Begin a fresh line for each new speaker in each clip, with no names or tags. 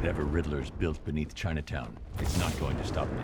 Whatever Riddler's built beneath Chinatown, it's not going to stop me.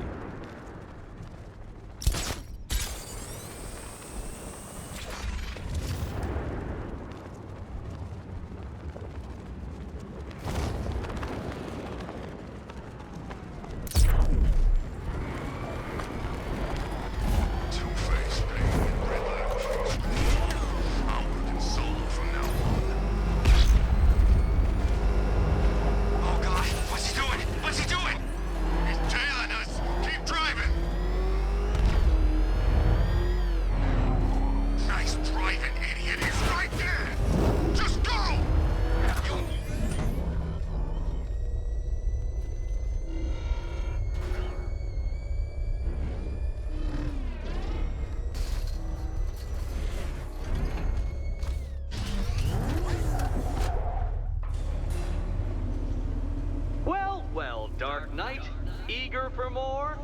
Dark Knight, eager for more?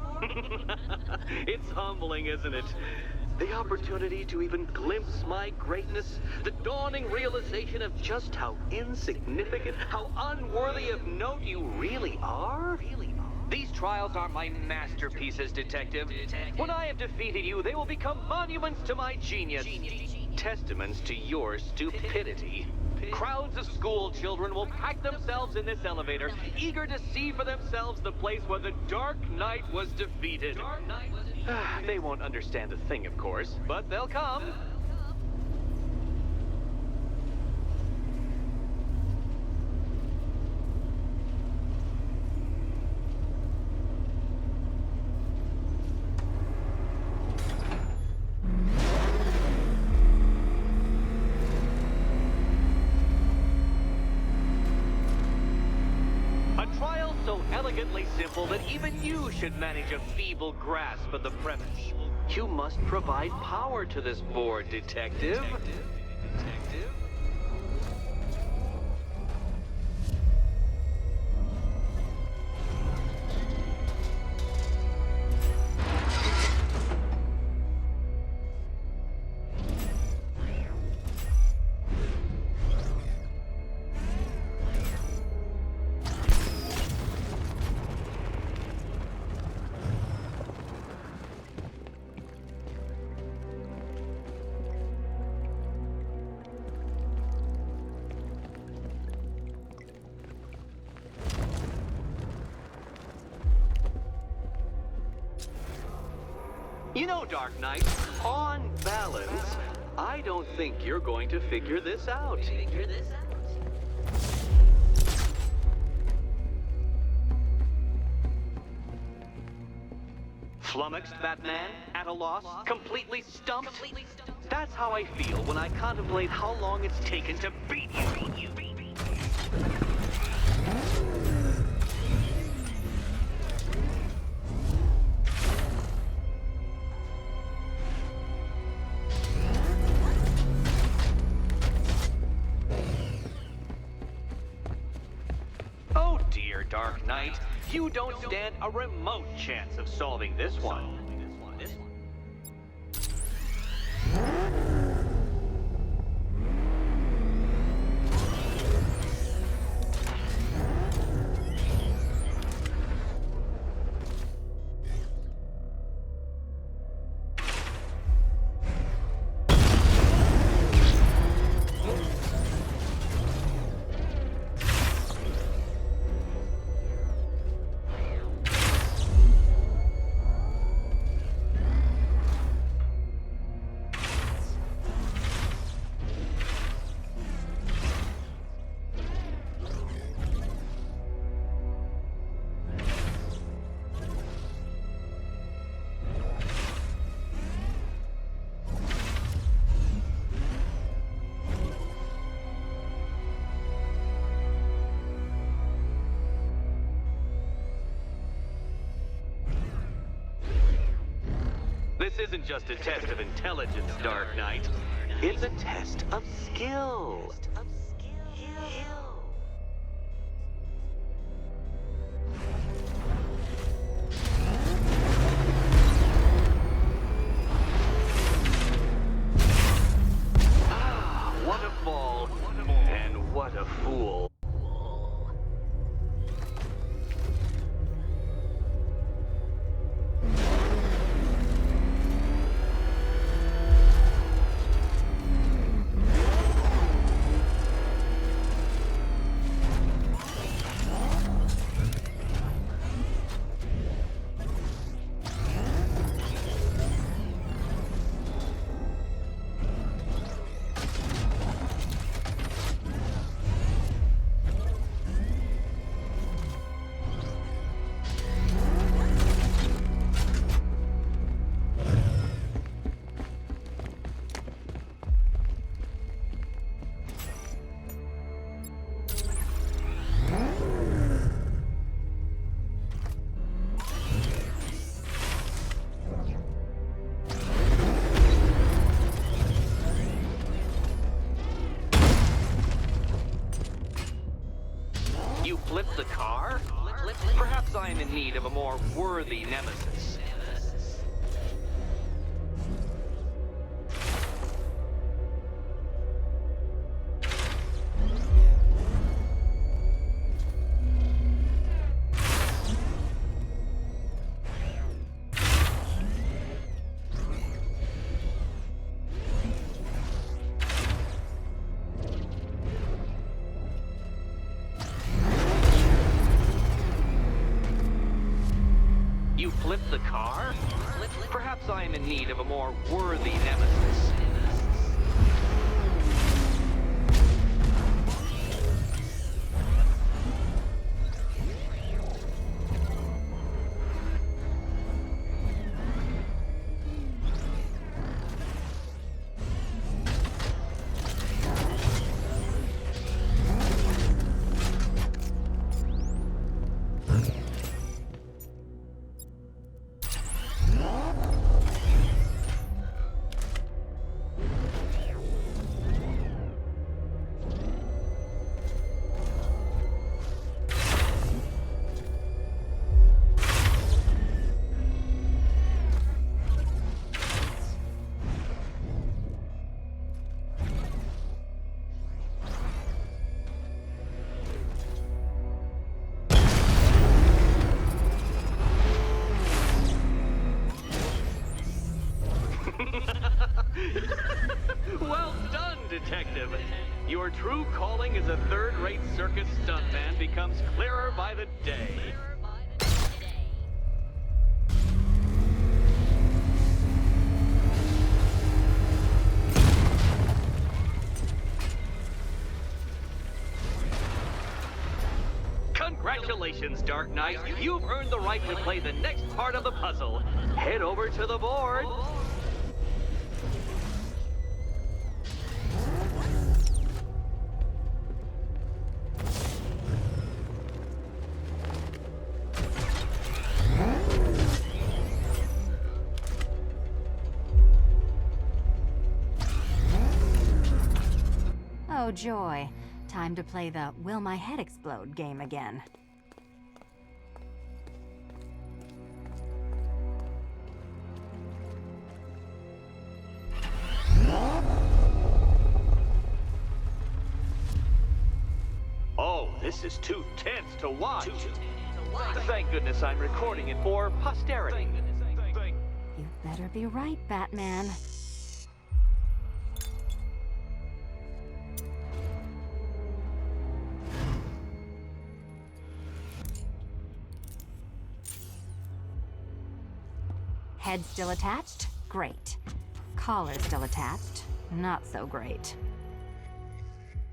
It's humbling, isn't it? The opportunity to even glimpse my greatness, the dawning realization of just how insignificant, how unworthy of note you really are? These trials are my masterpieces, Detective. When I have defeated you, they will become monuments to my genius, testaments to your stupidity. Crowds of school children will pack themselves in this elevator, eager to see for themselves the place where the Dark Knight was defeated. They won't understand a thing, of course, but they'll come. So elegantly simple that even you should manage a feeble grasp of the premise. You must provide power to this board, Detective. You know, Dark Knight, on balance, I don't think you're going to figure this out. Flummoxed, Batman? At a loss? Completely stumped? That's how I feel when I contemplate how long it's taken to beat you. Oh dear, Dark Knight. You don't stand a remote chance of solving this one. This isn't just a test of intelligence, Dark Knight. It's a test of skill. Ah, what a fall, and what a fool. Perhaps I am in need of a more worthy nemesis. You flipped the car? Perhaps I am in need of a more worthy nemesis. Well done, Detective. Your true calling as a third-rate circus stuntman becomes clearer by the day. Congratulations, Dark Knight. You've earned the right to play the next part of the puzzle. Head over to the board.
Oh, joy. Time to play the Will My Head Explode game again.
Oh, this is too tense to watch. Thank goodness I'm recording it for posterity.
You better be right, Batman. Head still attached? Great. Collar still attached? Not so great.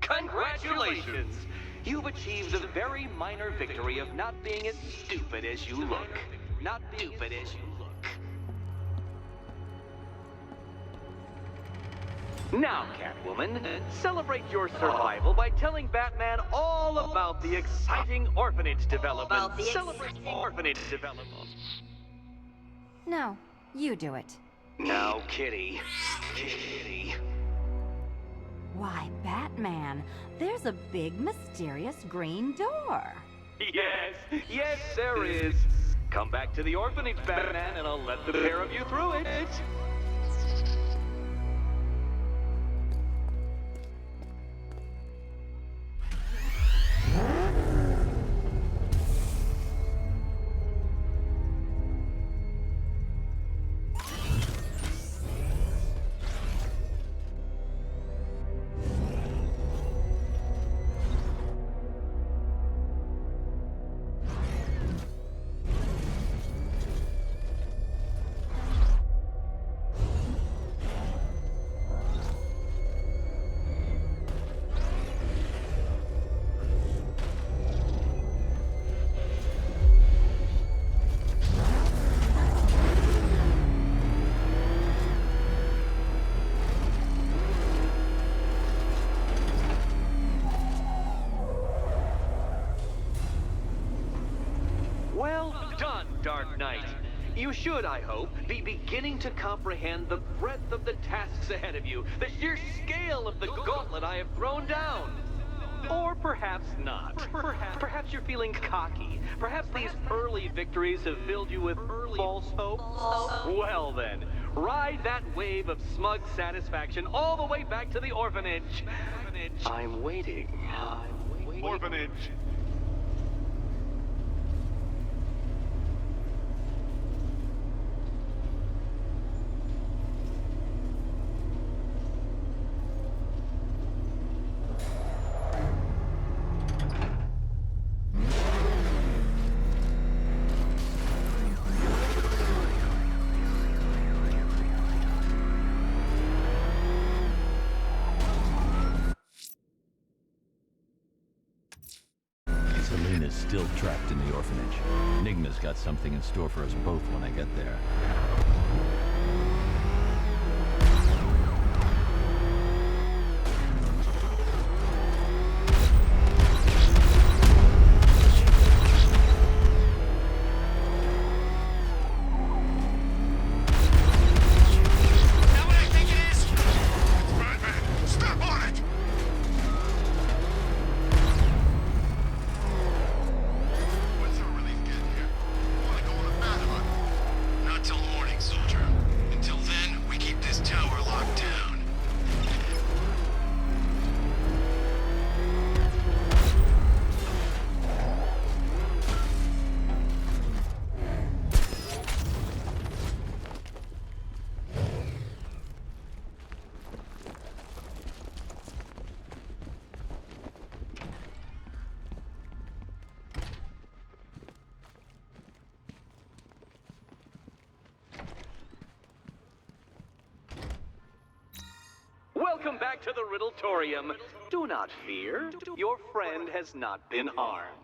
Congratulations! You've achieved the very minor victory of not being as stupid as you look. Not stupid as you look. Now, Catwoman, celebrate your survival by telling Batman all about the exciting orphanage development. Celebrate orphanage development.
No, you do it.
Now, Kitty. Kitty.
Why, Batman, there's a big, mysterious green door.
Yes, there is. Come back to the orphanage, Batman, and I'll let the pair of you through it. Well done, Dark Knight. You should, I hope, be beginning to comprehend the breadth of the tasks ahead of you, the sheer scale of the gauntlet I have thrown down. Or perhaps not. Perhaps you're feeling cocky. Perhaps these early victories have filled you with false hope. Well then, ride that wave of smug satisfaction all the way back to the orphanage. I'm waiting.
Orphanage.
Selena's still trapped in the orphanage. Enigma's got something in store for us both when I get there.
Welcome back to the Riddletorium. Do not fear. Your friend has not been harmed.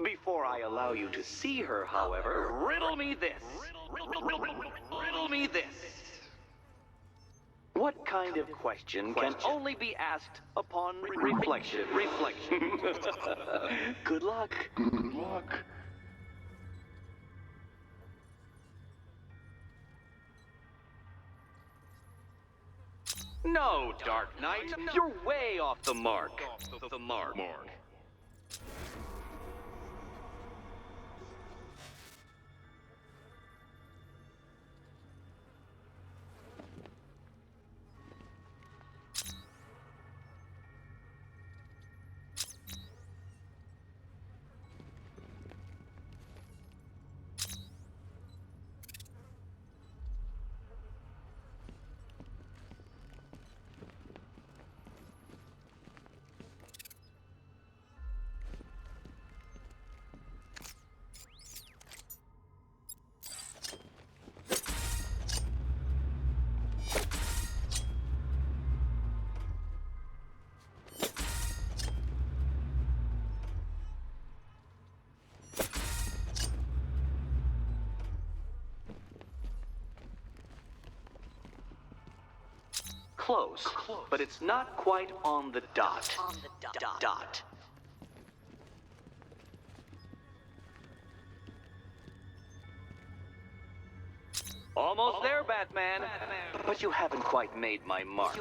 Before I allow you to see her, however, riddle me this. Riddle me this. What kind of question can only be asked upon reflection? Good luck. No, Dark Knight. You're way off the mark. Close, but it's not quite on the dot. Almost there, Batman. But you haven't quite made my mark.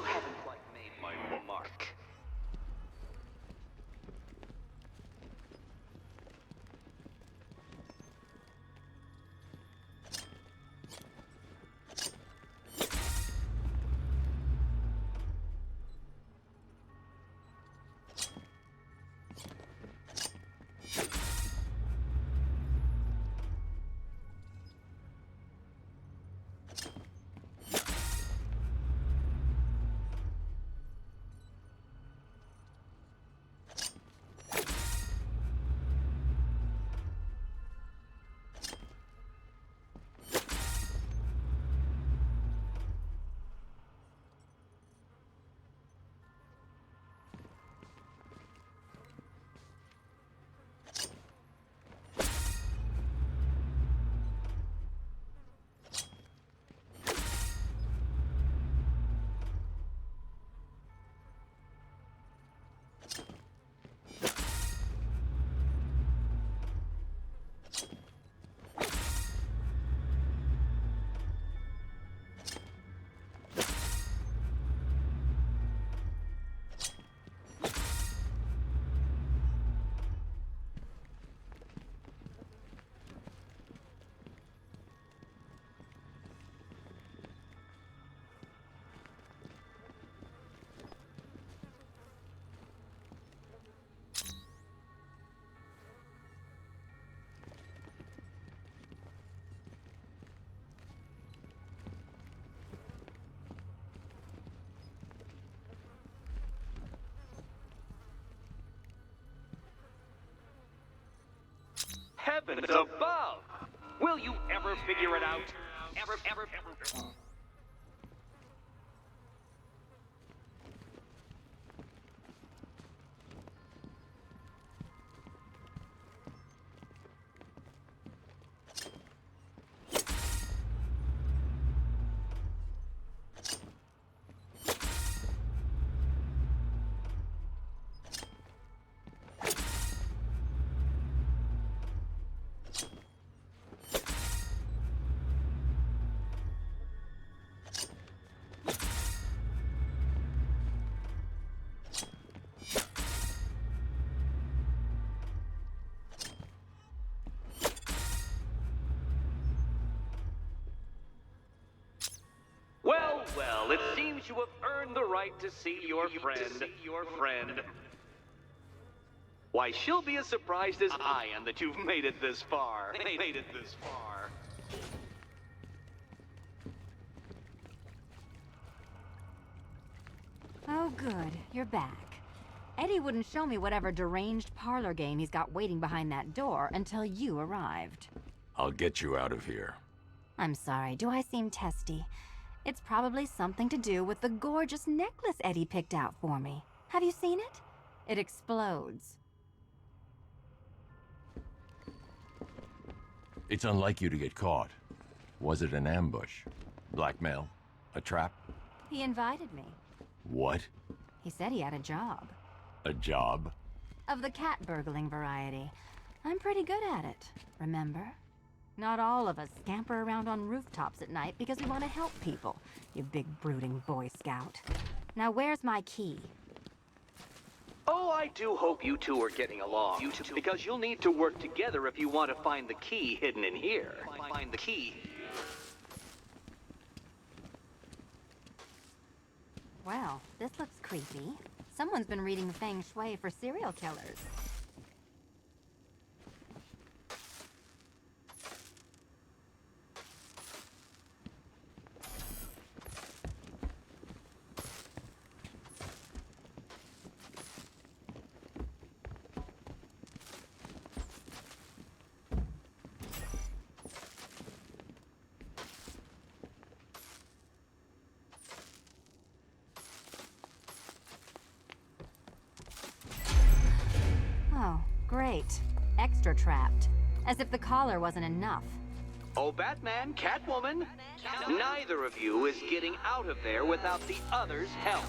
heavens above! Will you ever figure it out? Ever? Well, it seems you have earned the right to see your friend. Why, she'll be as surprised as I am that you've made it this far.
Oh, good. You're back. Eddie wouldn't show me whatever deranged parlor game he's got waiting behind that door until you arrived.
I'll get you out of here.
I'm sorry, do I seem testy? It's probably something to do with the gorgeous necklace Eddie picked out for me. Have you seen it? It explodes.
It's unlike you to get caught. Was it an ambush? Blackmail? A trap?
He invited me.
What?
He said he had a job.
A job?
Of the cat burgling variety. I'm pretty good at it, remember? Not all of us scamper around on rooftops at night because we want to help people, you big brooding Boy Scout. Now where's my key?
Oh, I do hope you two are getting along. Because you'll need to work together if you want to find the key hidden in here. Find the key.
Well, this looks creepy. Someone's been reading Feng Shui for serial killers. Oh, great. Extra trapped. As if the collar wasn't enough.
Oh, Batman, Catwoman, neither of you is getting out of there without the other's help.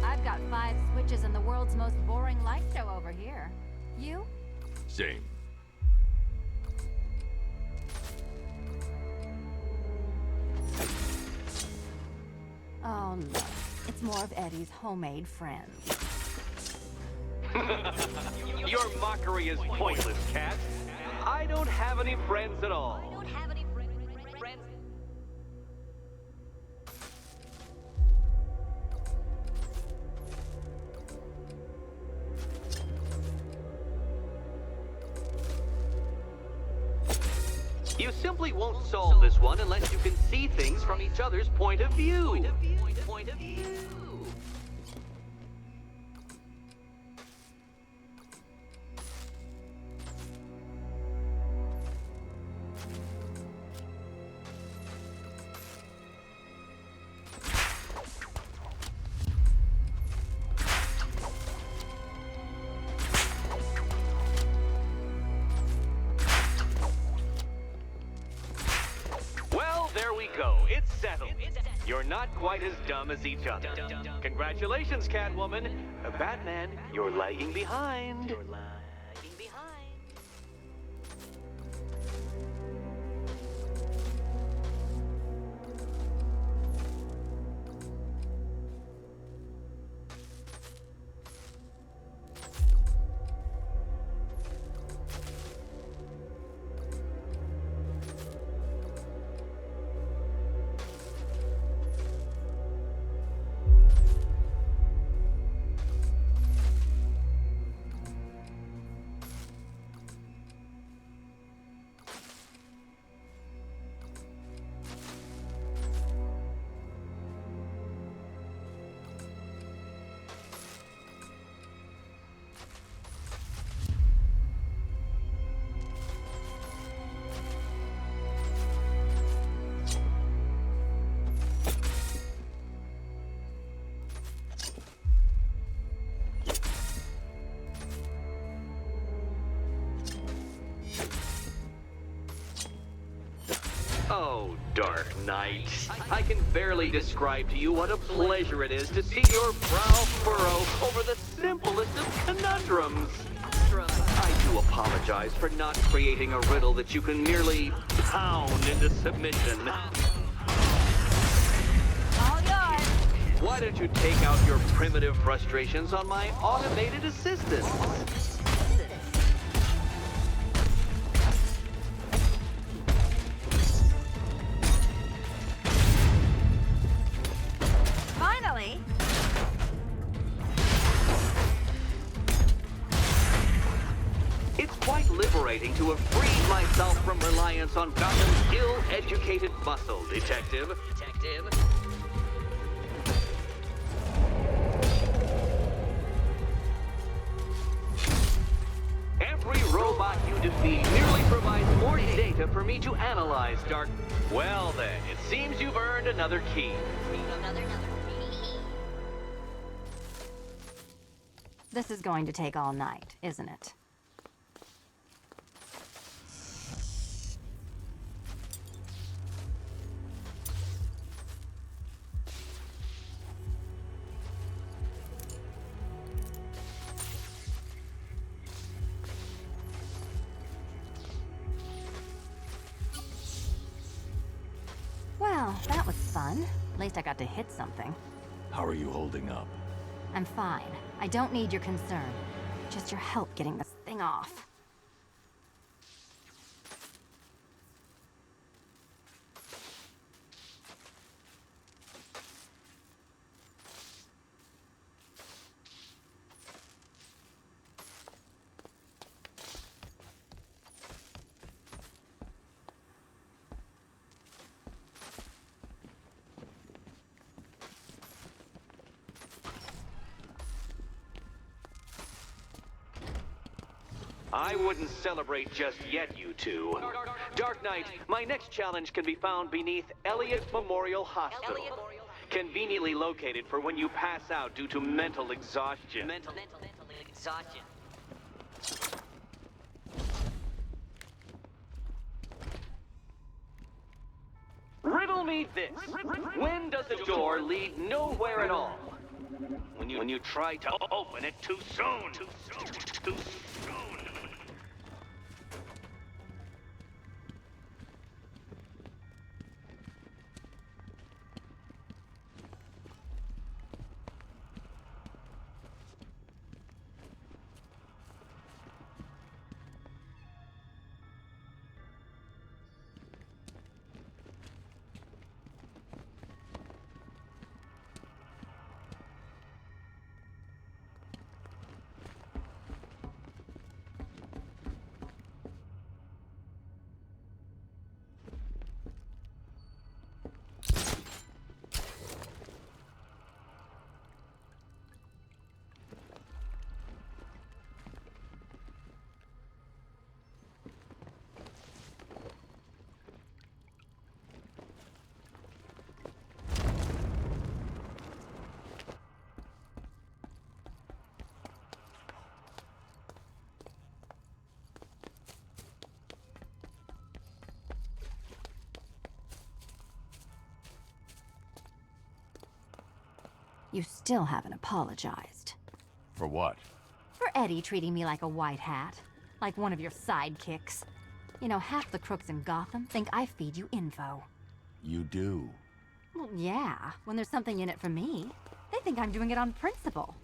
I've got 5 switches and the world's most boring light show over here. You?
Same.
Oh, look. It's more of Eddie's homemade friends.
Your mockery is pointless, Cat. I don't have any friends at all. You simply won't solve this one unless you can see things from each other's point of view. Well, there we go. It's settled. You're not quite as dumb as each other. Congratulations, Catwoman. Batman, you're lagging behind. Oh, Dark Knight. I can barely describe to you what a pleasure it is to see your brow furrow over the simplest of conundrums. I do apologize for not creating a riddle that you can merely pound into submission.
All yours.
Why don't you take out your primitive frustrations on my automated assistant?
Finally.
It's quite liberating to have freed myself from reliance on Gotham's ill-educated muscle, Detective. Every robot you defeat merely provides more data for me to analyze, Dark. Well then, it seems you've earned another key.
This is going to take all night, isn't it? Well, that was fun. At least I got to hit something.
How are you holding up?
I'm fine. I don't need your concern. Just your help getting this thing off.
I wouldn't celebrate just yet, you two. Dark Knight, my next challenge can be found beneath Elliott Memorial Hospital. Conveniently located for when you pass out due to mental exhaustion. Riddle me this. When does a door lead nowhere at all? When you try to open it too soon. Too soon.
You still haven't apologized.
For what?
For Eddie treating me like a white hat. Like one of your sidekicks. You know, half the crooks in Gotham think I feed you info.
You do.
Well, yeah, when there's something in it for me. They think I'm doing it on principle.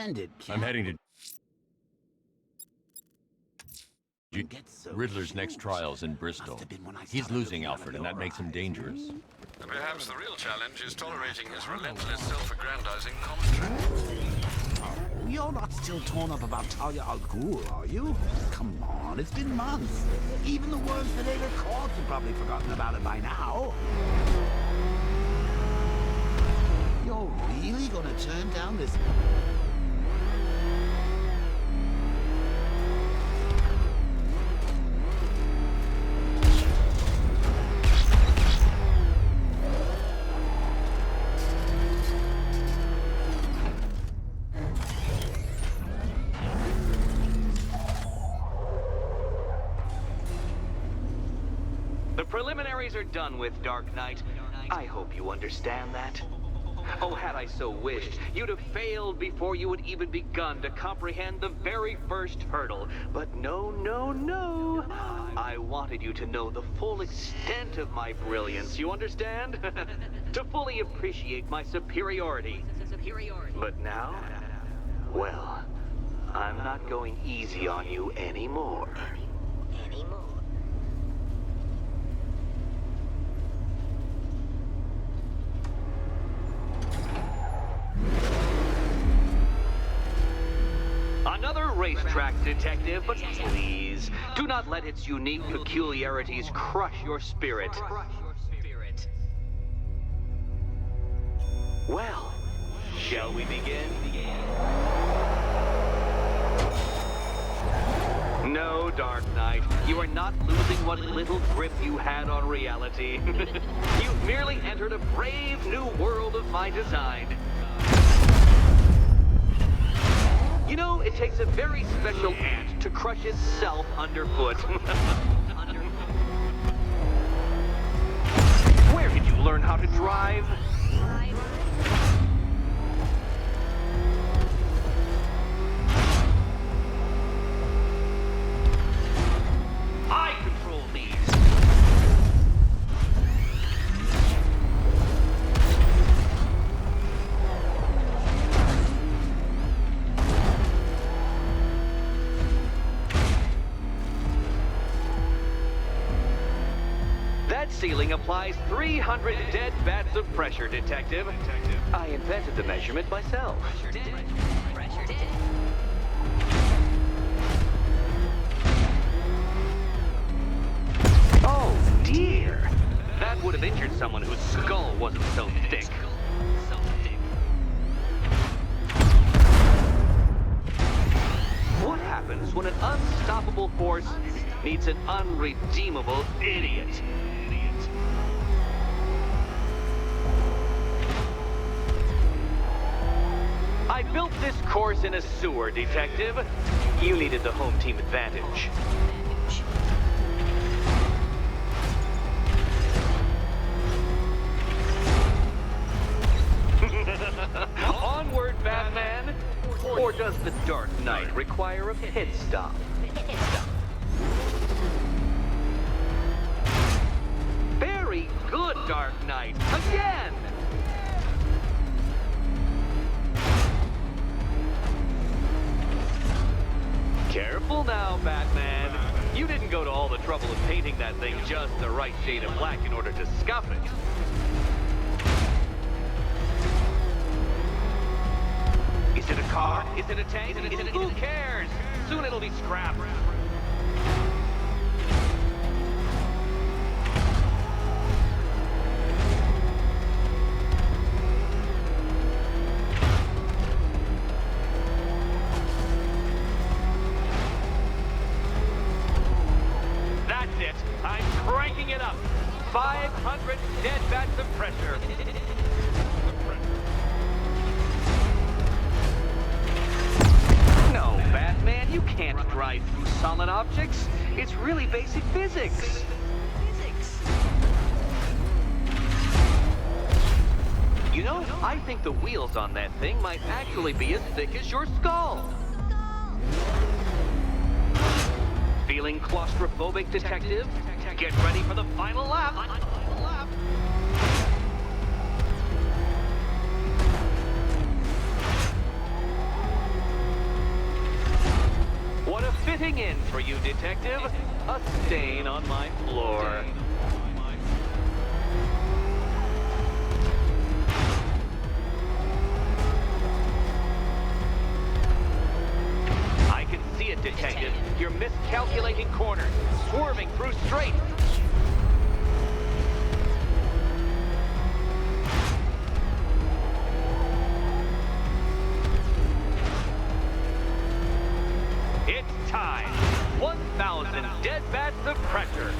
When did
I'm heading to
get so
Riddler's next
huge?
trials in Bristol.
Must have been when I
He's
started
losing
looking out
Alfred,
of
and that
your
makes him
eyes.
dangerous.
Perhaps the real challenge is tolerating his relentless self-aggrandizing commentary.
Oh, you're not still torn up about Talia al Ghul, are you? Come on, it's been months. Even the worms that ate her corpse have probably forgotten about it by now. You're really gonna turn down this...
The preliminaries are done with, Dark Knight. I hope you understand that. Oh, had I so wished, you'd have failed before you had even begun to comprehend the very first hurdle. But no, no, no. I wanted you to know the full extent of my brilliance, you understand? To fully appreciate my superiority. But now, well, I'm not going easy on you anymore. Another racetrack, detective, but please, do not let its unique peculiarities crush your spirit. Well, shall we begin? No, Dark Knight, you are not losing what little grip you had on reality. You've merely entered a brave new world of my design. You know, it takes a very special ant to crush itself underfoot. Where did you learn how to drive? I control these. That ceiling applies 300 dead bats of pressure, Detective. I invented the measurement myself. Oh, dear. That would have injured someone whose skull wasn't so thick. What happens when an unstoppable force needs an unredeemable idiot? I built this course in a sewer, Detective. You needed the home team advantage. Onward, Batman! Or does the Dark Knight require a pit stop? Very good, Dark Knight. Again! Careful now, Batman. You didn't go to all the trouble of painting that thing just the right shade of black in order to scuff it. Is it a car? Is it a tank? Who cares? Soon it'll be scrap. That's it. I'm cranking it up. 500 dead bats of pressure. No, Batman, you can't drive through solid objects. It's really basic physics. You know, I think the wheels on that thing might actually be as thick as your skull. Feeling claustrophobic, Detective? Get ready for the final lap. fitting in for you, Detective. A stain on my floor. I can see it, Detective. You're miscalculating corners, swerving through straight. It's time. 1,000 dead bats of pressure.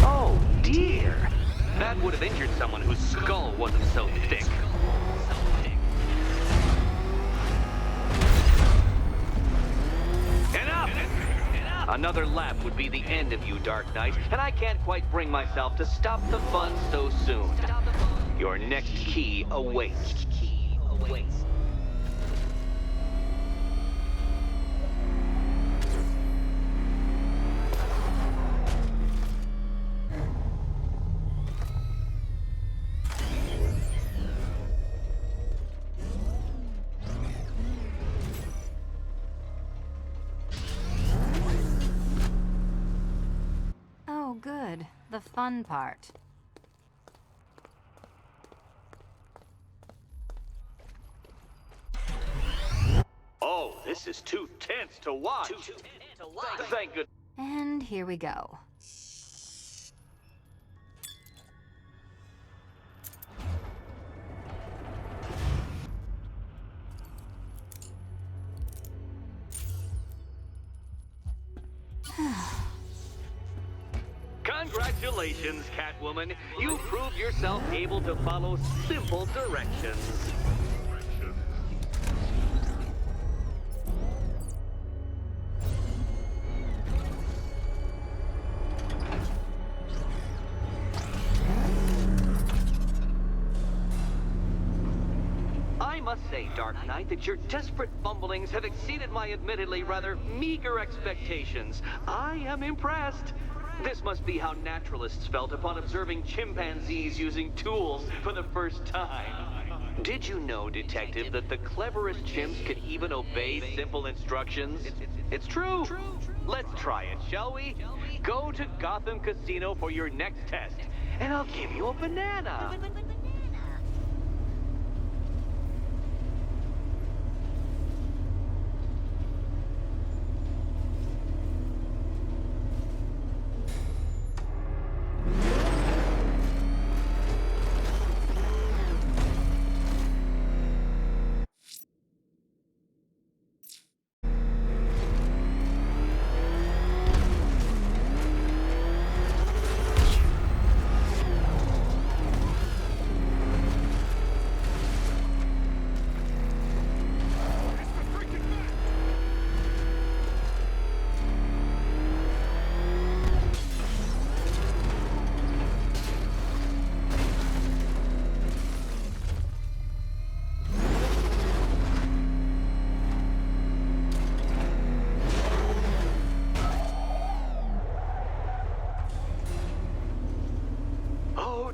Oh, dear. That would have injured someone whose skull wasn't so thick. Enough! Another lap would be the end of you, Dark Knight, and I can't quite bring myself to stop the fun so soon. Your next key awaits.
Oh, good. The fun part.
Oh, this is too tense to watch. Thank goodness.
And here we go.
Congratulations, Catwoman. You proved yourself able to follow simple directions. I must say, Dark Knight, that your desperate fumblings have exceeded my admittedly rather meager expectations. I am impressed. This must be how naturalists felt upon observing chimpanzees using tools for the first time. Did you know, Detective, that the cleverest chimps can even obey simple instructions? It's true. Let's try it, shall we? Go to Gotham Casino for your next test, and I'll give you a banana.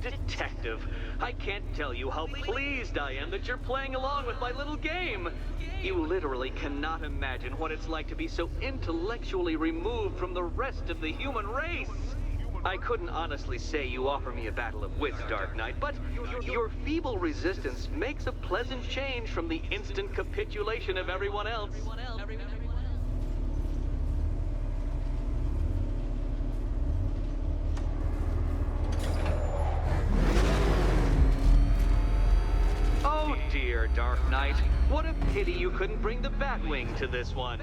Detective, I can't tell you how pleased I am that you're playing along with my little game. You literally cannot imagine what it's like to be so intellectually removed from the rest of the human race. I couldn't honestly say you offer me a battle of wits, Dark Knight, but your feeble resistance makes a pleasant change from the instant capitulation of everyone else. Oh dear, Dark Knight. What a pity you couldn't bring the Batwing to this one.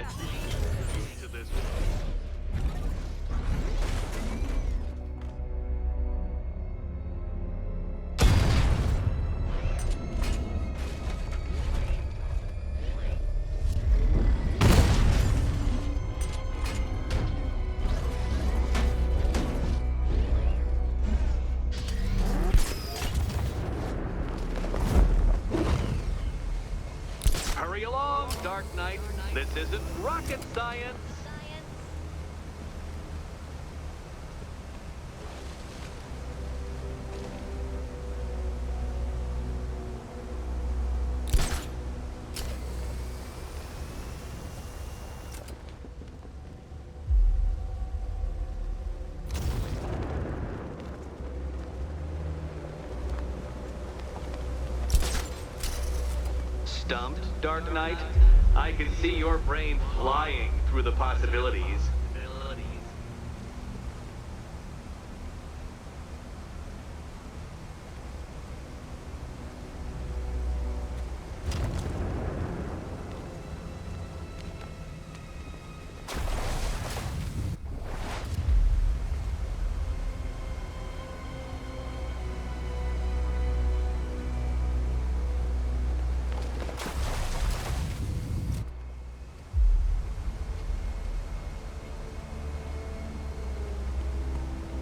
Hurry along, Dark Knight. This isn't rocket science. stumped, Dark Knight? I can see your brain flying through the possibilities.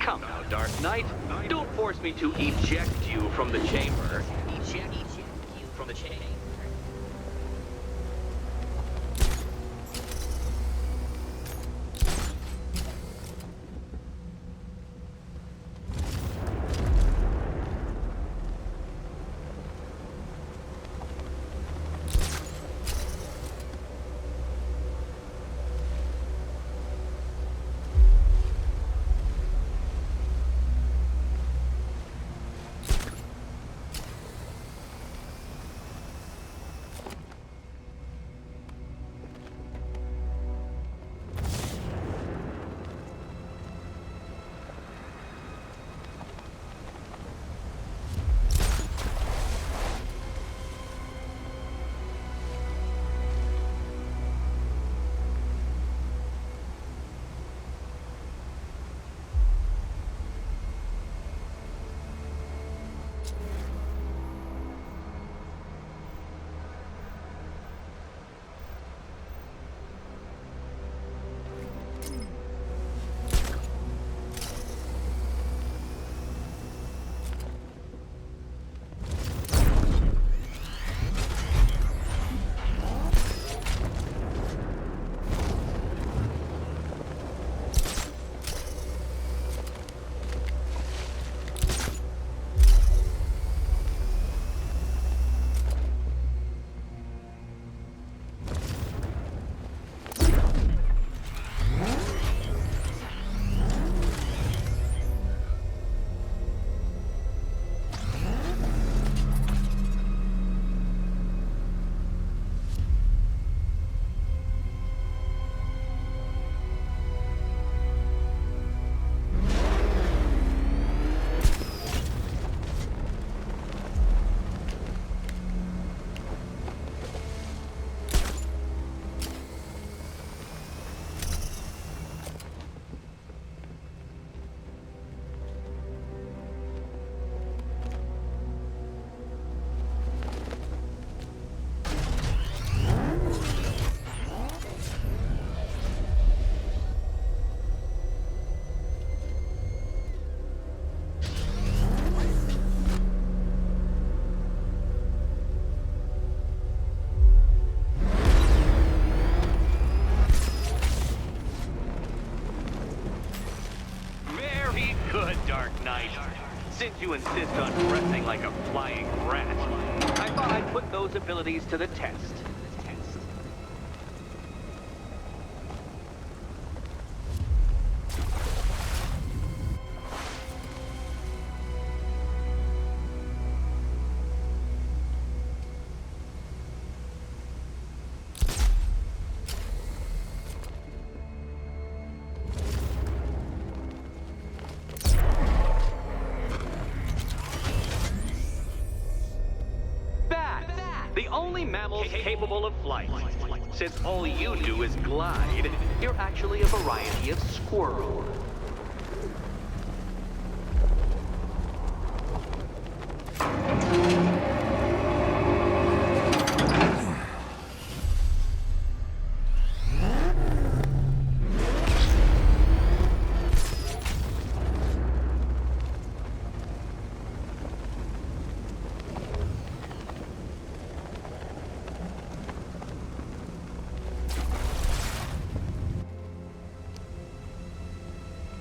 Come now, Dark Knight. Don't force me to eject you from the chamber. Eject you from the chamber. Good, Dark Knight. Since you insist on dressing like a flying rat, I thought I'd put those abilities to the test. The only mammals capable of flight. Since all you do is glide, you're actually a variety of squirrel.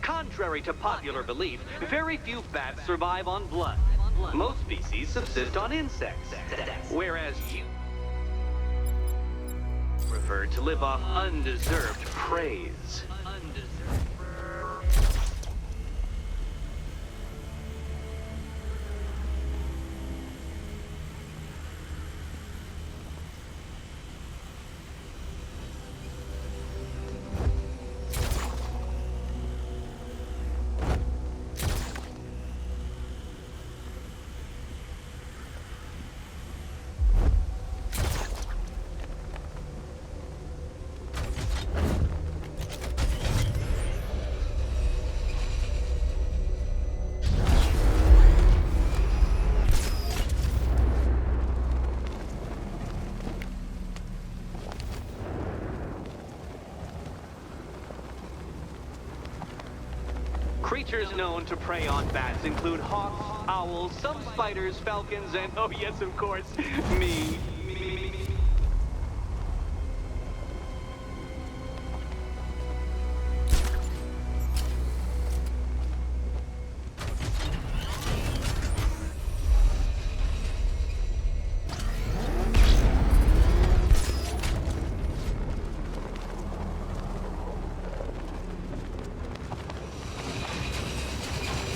Contrary to popular belief, very few bats survive on blood. Most species subsist on insects, whereas you prefer to live off undeserved praise. Creatures known to prey on bats include hawks, owls, some spiders, falcons, and, oh yes, of course, me.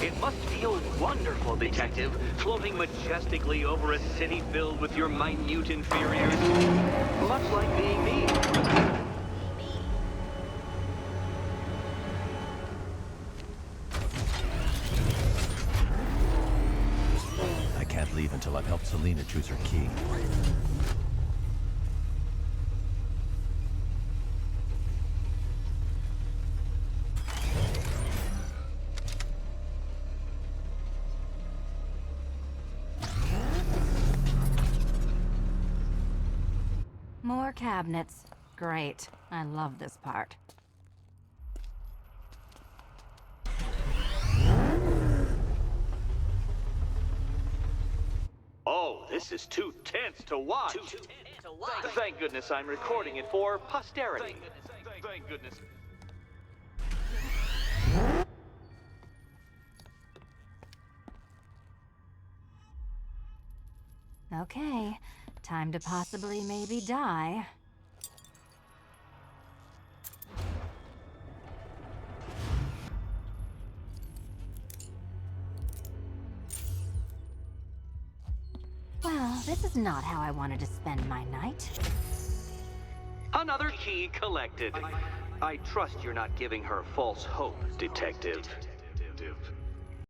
It must feel wonderful, Detective, floating majestically over a city filled with your minute inferiors. Much like being me.
I can't leave until I've helped Selena choose her key.
More cabinets. Great. I love this part.
Oh, this is too tense to watch. Thank goodness I'm recording it for posterity. Thank goodness.
Okay. Time to possibly maybe die. Well, this is not how I wanted to spend my night.
Another key collected. I trust you're not giving her false hope, Detective.